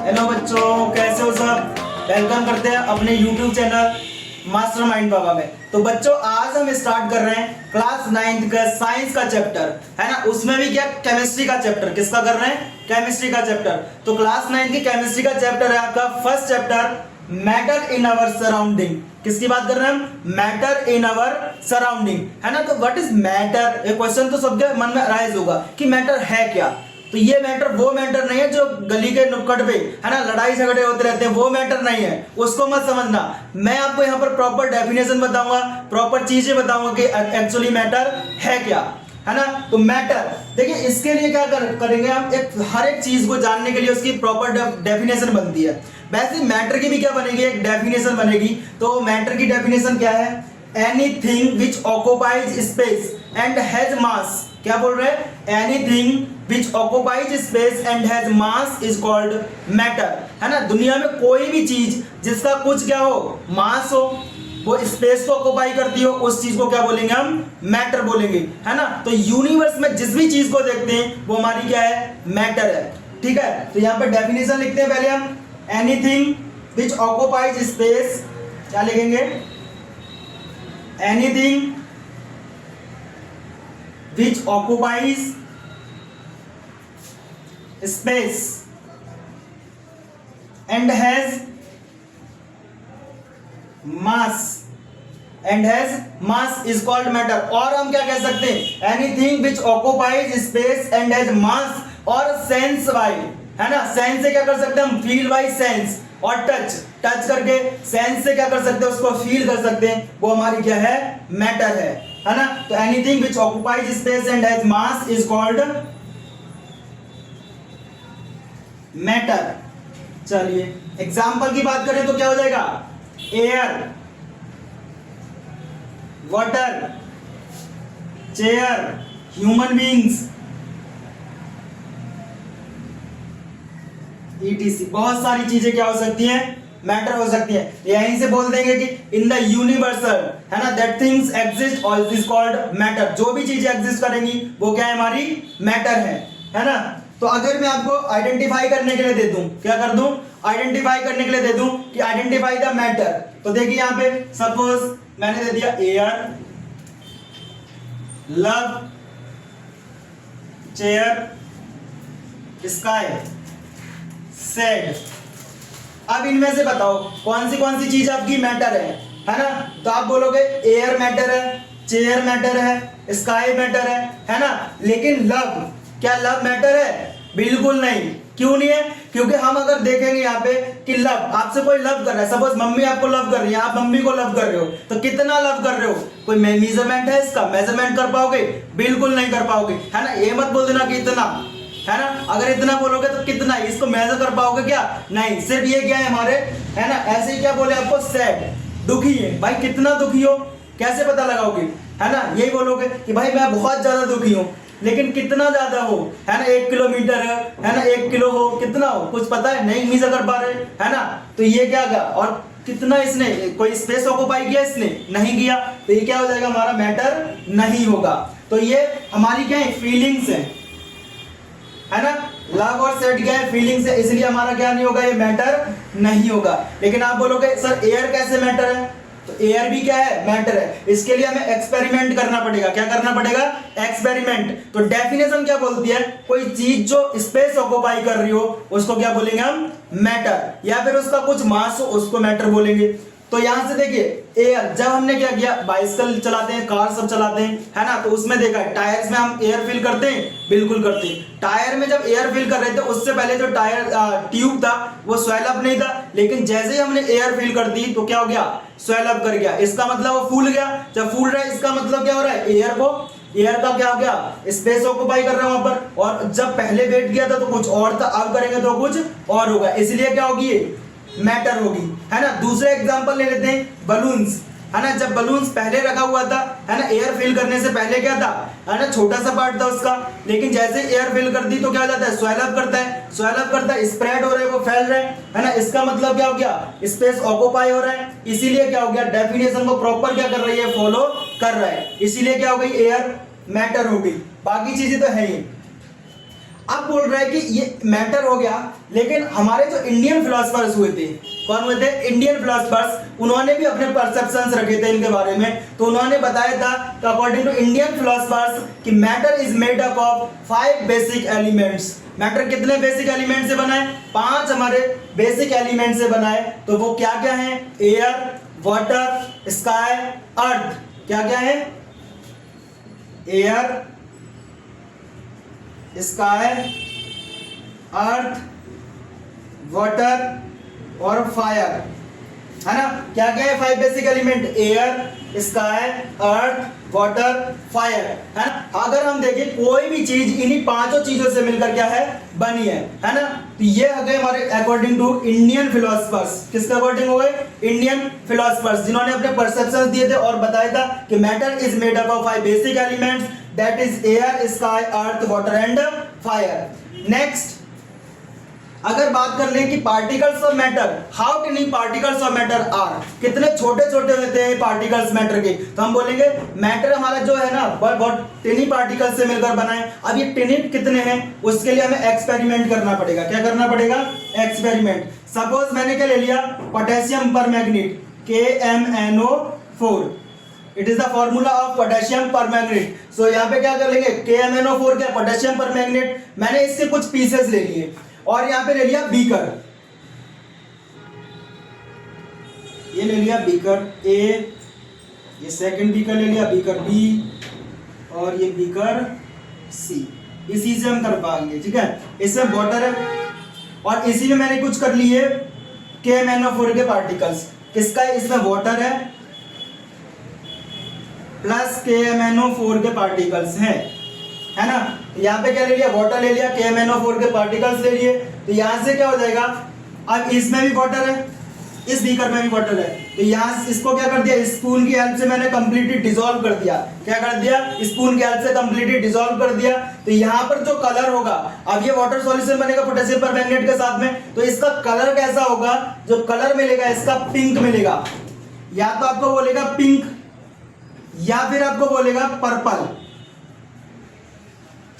Hello बच्चों, कैसे हो सब। वेलकम करते हैं अपने YouTube चैनल मास्टरमाइंड बाबा में। तो बच्चों, आज हम स्टार्ट कर रहे हैं क्लास 9th का साइंस का चैप्टर, है ना। उसमें भी क्या, केमिस्ट्री का चैप्टर। किसका कर रहे हैं? केमिस्ट्री का चैप्टर। तो क्लास 9 की केमिस्ट्री का चैप्टर है आपका first chapter, matter in our surrounding. किसकी बात कर रहे हैं हम? मैटर इन अवर सराउंडिंग, है ना। तो व्हाट इज मैटर? एक क्वेश्चन तो सबके मन में अराइज होगा कि मैटर है क्या। तो ये मैटर वो मैटर नहीं है जो गली के नुक्कड़ पे, है ना, लड़ाई झगड़े होते रहते हैं, वो मैटर नहीं है, उसको मत समझना। मैं आपको यहाँ पर प्रॉपर डेफिनेशन बताऊंगा, प्रॉपर चीजें बताऊंगा कि एक्चुअली मैटर है क्या, है ना। तो मैटर देखिए, इसके लिए क्या करेंगे हम, हर एक चीज को जानने के लिए उसकी प्रॉपर डेफिनेशन बनती है। वैसे मैटर की भी क्या बनेगी, एक डेफिनेशन बनेगी। तो मैटर की डेफिनेशन क्या है? Anything which occupies space and has मास। क्या बोल रहे हैं? Anything which occupies space and has mass is called matter, है ना। दुनिया में कोई भी चीज जिसका कुछ क्या हो, मास हो, वो स्पेस को ऑक्युपाई करती हो, उस चीज को क्या बोलेंगे हम? मैटर बोलेंगे, है ना। तो यूनिवर्स में जिस भी चीज को देखते हैं वो हमारी क्या है? मैटर है, ठीक है। तो यहाँ पे डेफिनेशन लिखते हैं पहले हम। एनीथिंग विच ऑक्युपाइज स्पेस, क्या लिखेंगे? Anything which occupies space and has mass is called matter। और हम क्या कह सकते हैं? anything which occupies space and has mass और sense by, है ना। सेंस से क्या कर सकते हैं हम? Feel by sense. और टच करके सेंस से क्या कर सकते हैं? उसको फील कर सकते हैं, वो हमारी क्या है? मैटर है ना। तो anything which occupies space and has mass is called matter. चलिए एग्जाम्पल की बात करें तो क्या हो जाएगा? Air, water, chair, human beings, ETC। बहुत सारी चीजें क्या हो सकती हैं? मैटर हो सकती है। यहीं से बोल देंगे कि इन द यूनिवर्सल, है ना, दैट थिंग्स एग्जिस्ट और इज कॉल्ड मैटर। जो भी चीजें एग्जिस्ट करेंगी वो क्या है? हमारी मैटर है ना। तो अगर मैं आपको आइडेंटिफाई करने के लिए दे दूं, क्या कर दूं? आइडेंटिफाई करने के लिए दे दूं कि आइडेंटिफाई द मैटर। तो देखिए यहाँ पे सपोज मैंने दे दिया air, love, chair, sky, said. अब इनमें से बताओ कौन सी चीज आपकी मैटर है ना। तो आप बोलोगे एयर मैटर है, चेयर मैटर है, स्काई मैटर है ना। लेकिन लव, क्या लव मैटर है? बिल्कुल नहीं। क्यों नहीं है? क्योंकि हम अगर देखेंगे यहाँ पे कि लव, आपसे कोई लव कर रहा है, सपोज मम्मी आपको लव कर रही है, आप मम्मी को लव कर रहे हो, तो कितना लव कर रहे हो? कोई मेजरमेंट है इसका? मेजरमेंट कर पाओगे? बिल्कुल नहीं कर पाओगे, है ना। ये मत बोल देना कि इतना, है ना। अगर इतना बोलोगे तो कितना, इसको मेजर कर पाओगे क्या? नहीं। सिर्फ ये क्या है हमारे, है ना। ऐसे ही क्या बोले आपको? सैड, दुखी है। भाई कितना दुखी हो कैसे पता लगाओगे, है ना। यही बोलोगे कि भाई मैं बहुत ज्यादा दुखी हूँ, लेकिन कितना ज्यादा हो, है ना। 1 किलोमीटर है ना, 1 किलो हो, कितना हो, कुछ पता है? नहीं मेजर कर पा रहे, है ना। तो ये क्या का, और कितना इसने कोई स्पेस ऑक्युपाई किया? इसने नहीं किया। तो ये क्या हो जाएगा? हमारा मैटर नहीं होगा। तो ये हमारी क्या है? फीलिंग्स है ना। लव और सेड क्या है? फीलिंग्स है, इसलिए हमारा क्या नहीं होगा? ये मैटर नहीं होगा। लेकिन आप बोलोगे सर एयर कैसे मैटर है? तो एयर भी क्या है? मैटर है। इसके लिए हमें एक्सपेरिमेंट करना पड़ेगा। क्या करना पड़ेगा? एक्सपेरिमेंट। तो डेफिनेशन क्या बोलती है? कोई चीज जो स्पेस ऑक्युपाई कर रही हो उसको क्या बोलेंगे हम? मैटर। या फिर उसका कुछ मास हो उसको मैटर बोलेंगे। तो यहां से देखिए एयर, जब हमने क्या किया, बाइसिकल चलाते हैं, कार सब चलाते हैं, है ना। तो उसमें देखा है टायर्स में हम एयर फिल करते हैं, बिल्कुल करते हैं। टायर में जब एयर फिल कर रहे थे उससे पहले जो टायर ट्यूब था वो स्वेल अप नहीं था, लेकिन जैसे ही हमने एयर फिल कर दी तो क्या हो गया? स्वेल अप कर गया। इसका मतलब वो फूल गया। जब फूल रहा है इसका मतलब क्या हो रहा है? एयर का क्या हो गया? स्पेस ऑक्युपाई कर रहा है वहां पर। और जब पहले वेट किया था तो कुछ और था, अब करेंगे तो कुछ और होगा, इसलिए क्या होगी? मैटर होगी, है ना। दूसरे एग्जांपल ले लेते हैं, बलून्स, है ना। जब बलून्स पहले रखा हुआ था, है ना, एयर फिल करने से पहले क्या था, है ना, छोटा सा पार्ट था उसका, लेकिन जैसे एयर फिल कर दी तो क्या हो जाता है? स्वेल अप करता है, स्प्रेड हो रहा है, वो फैल रहा है ना। इसका मतलब क्या हो गया? स्पेस ऑक्युपाई हो रहा है। इसीलिए क्या हो गया? डेफिनेशन को प्रॉपर क्या कर रही है? फॉलो कर रहा है। इसीलिए क्या हो गई? एयर मैटर हो गई। बाकी चीजें तो है ही। अब बोल रहा है कि ये मैटर हो गया, लेकिन हमारे जो इंडियन फिलोसफर्स हुए थे, कौन हुए थे? इंडियन फिलोसफर्स, उन्होंने भी अपने परसेप्शंस रखे थे इनके बारे में। तो उन्होंने बताया था कि अकॉर्डिंग टू इंडियन फिलोसफर्स कि matter is made up of 5 basic elements. Matter कितने बेसिक एलिमेंट से बना है? 5 हमारे बेसिक एलिमेंट से बना है। तो वो क्या क्या है? एयर, वाटर, स्काई, अर्थ। क्या क्या है? एयर, स्काई, अर्थ, वाटर और फायर, है ना? क्या क्या है? 5 basic element, air, sky, earth, water, fire, है ना? अगर हम देखें कोई भी चीज इन्हीं 5 चीजों से मिलकर क्या है? बनी है ना? तो ये हो गए हमारे अकॉर्डिंग टू इंडियन फिलोसफर्स। किसके अकॉर्डिंग हो गए? इंडियन फिलोसफर्स, जिन्होंने अपने परसेप्शंस दिए थे और बताया था कि matter is made up of 5 basic elements, that is air, sky, earth, water and fire. Next, अगर बात कर लें कि particles of matter, how tiny particles of matter are, कितने छोटे छोटे होते हैं पार्टिकल्स मैटर के, तो हम बोलेंगे मैटर हमारा जो है ना बहुत टिनी पार्टिकल्स से मिलकर बना है। अब ये टिनी कितने हैं, उसके लिए हमें एक्सपेरिमेंट करना पड़ेगा। क्या करना पड़ेगा? एक्सपेरिमेंट। सपोज मैंने क्या ले लिया? Potassium permanganate, KMnO4, it is the formula of potassium permanganate. So यहाँ पे क्या कर लेंगे? KMnO4 क्या? Potassium permanganate. मैंने इसके कुछ पीसेस ले लिए और यहां पे ले लिया बीकर, ये ले लिया बीकर ए, ये सेकंड बीकर ले लिया, बीकर बी, और ये बीकर सी। इसी से हम कर पाएंगे, ठीक है? इसमें वाटर है और इसी में मैंने कुछ कर लिए KMnO4 के पार्टिकल्स। किसका है? इसमें वाटर है प्लस KMnO4 के पार्टिकल्स हैं, है ना? यहाँ पे क्या ले लिया? वाटर ले लिया, KMnO4 के पार्टिकल्स ले लिए। तो यहाँ से क्या हो जाएगा? अब इसमें भी वाटर है, इस बीकर में भी वाटर है, तो यहाँ इसको क्या कर दिया? स्पून की हेल्प से मैंने कंप्लीटली डिसॉल्व कर दिया। क्या कर दिया? स्पून की हेल्प से कंप्लीटली डिसॉल्व कर दिया। तो यहाँ पर जो कलर होगा, अब ये वाटर सॉल्यूशन बनेगा पोटेशियम परमैंगनेट के साथ में, तो इसका कलर कैसा होगा? जो कलर मिलेगा इसका पिंक मिलेगा, या तो आपको बोलेगा पिंक या फिर आपको बोलेगा पर्पल।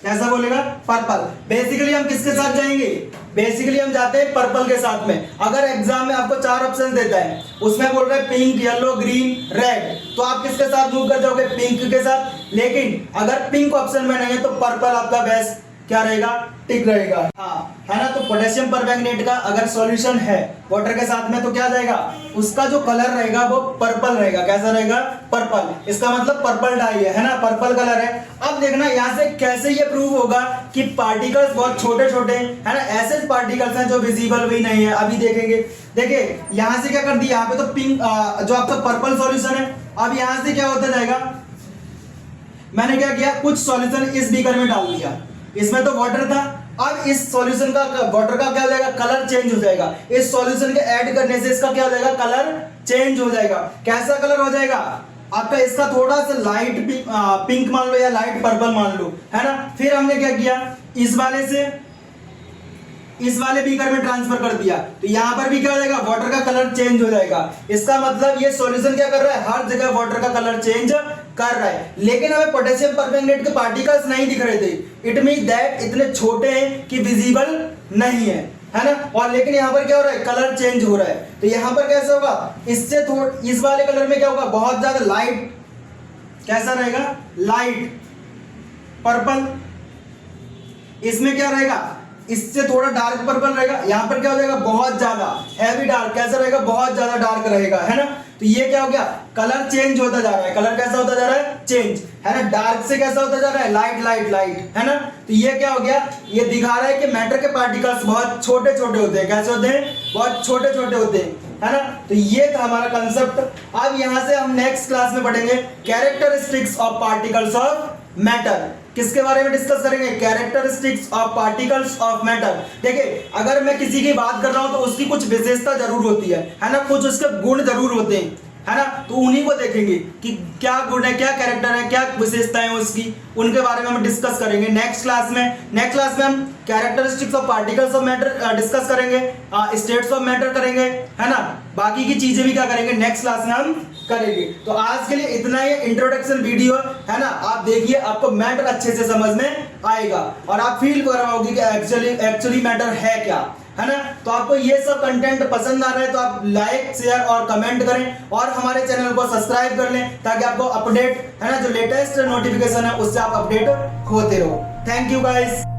कैसा बोलेगा? पर्पल। बेसिकली हम किसके साथ जाएंगे? बेसिकली हम जाते हैं पर्पल के साथ में। अगर एग्जाम में आपको 4 ऑप्शन देता है, उसमें बोल रहे हैं पिंक, येलो, ग्रीन, रेड, तो आप किसके साथ मूव कर जाओगे? पिंक के साथ। लेकिन अगर पिंक ऑप्शन में नहीं है तो पर्पल आपका बेस्ट क्या रहेगा? टिक रहेगा, हाँ, है ना? तो पोटेशियम परमैंगनेट का अगर सॉल्यूशन है वाटर के साथ में तो क्या जाएगा? उसका जो कलर रहेगा वो पर्पल रहेगा। कैसा रहेगा? पर्पल। इसका मतलब पर्पल डाई है ना? पर्पल कलर है। अब देखना यहाँ से कैसे ये प्रूव होगा कि पार्टिकल्स बहुत छोटे छोटे है ना? ऐसे पार्टिकल्स हैं जो विजिबल भी नहीं है, अभी देखेंगे। देखिए यहाँ से क्या कर दिया? यहाँ पे तो पिंक जो आपका पर्पल सॉल्यूशन है। अब यहाँ से क्या होता जाएगा? मैंने क्या किया? कुछ सॉल्यूशन इस बीकर में डाल दिया, इसमें तो वाटर था। अब इस सॉल्यूशन का वाटर का क्या हो जाएगा? कलर चेंज हो जाएगा। इस सॉल्यूशन के ऐड करने से इसका क्या हो जाएगा? कलर चेंज हो जाएगा। कैसा कलर हो जाएगा आपका? इसका थोड़ा सा लाइट पिंक मान लो या लाइट पर्पल मान लो, है ना? फिर हमने क्या किया? इस वाले से इस वाले बीकर में ट्रांसफर कर दिया, तो यहां पर भी क्या हो जाएगा? वाटर का कलर चेंज हो जाएगा। इसका मतलब ये सॉल्यूशन क्या कर रहा है? हर जगह वाटर का कलर चेंज कर रहा है। लेकिन हमें पोटेशियम परमैंगनेट के पार्टिकल्स नहीं दिख रहे थे। इट मींस दैट इतने छोटे हैं कि विजिबल नहीं है ना? और लेकिन यहाँ पर क्या हो रहा है? कलर चेंज हो रहा है। तो यहाँ पर कैसे होगा? इससे इस वाले कलर में क्या होगा? बहुत ज्यादा लाइट, कैसा रहेगा? Light purple. इसमें क्या रहेगा? इससे थोड़ा डार्क पर्पल रहेगा। यहाँ पर क्या हो जाएगा? बहुत ज्यादा हैवी डार्क। कैसा रहेगा? बहुत ज्यादा डार्क रहेगा, है ना? तो ये क्या हो गया? कलर चेंज होता जा रहा है। कलर कैसा होता जा रहा है? चेंज, है ना? डार्क से कैसा होता जा रहा है? लाइट लाइट लाइट, है ना? तो ये क्या हो गया? ये दिखा रहा है कि मैटर के पार्टिकल्स बहुत छोटे छोटे होते हैं। कैसे होते हैं? बहुत छोटे छोटे होते हैं, है ना? तो ये था हमारा कंसेप्ट। अब यहां से हम नेक्स्ट क्लास में पढ़ेंगे characteristics of particles of matter. किसके बारे में डिस्कस करेंगे? Characteristics of particles of matter. देखिए अगर मैं किसी की बात कर रहा हूं तो उसकी कुछ विशेषता जरूर होती है ना? कुछ उसके गुण जरूर होते हैं, है ना? तो उन्हीं को देखेंगे कि क्या गुण है, क्या कैरेक्टर है, क्या विशेषताएं हैं उसकी, उनके बारे में हम डिस्कस करेंगे नेक्स्ट क्लास में। नेक्स्ट क्लास में हम characteristics of particles of matter discuss करेंगे, स्टेट्स ऑफ मैटर करेंगे, है ना? बाकी की चीजें भी क्या करेंगे? नेक्स्ट क्लास में हम करेंगे। तो आज के लिए इतना ही इंट्रोडक्शन वीडियो, है ना? आप देखिए, आपको मैटर अच्छे से समझ में आएगा और आप फील कर पाओगे कि एक्चुअली मैटर है क्या, है ना। तो आपको ये सब कंटेंट पसंद आ रहा है तो आप लाइक शेयर और कमेंट करें और हमारे चैनल को सब्सक्राइब कर लें ताकि आपको अपडेट, है ना, जो लेटेस्ट नोटिफिकेशन है उससे आप अपडेट होते रहो। Thank you guys.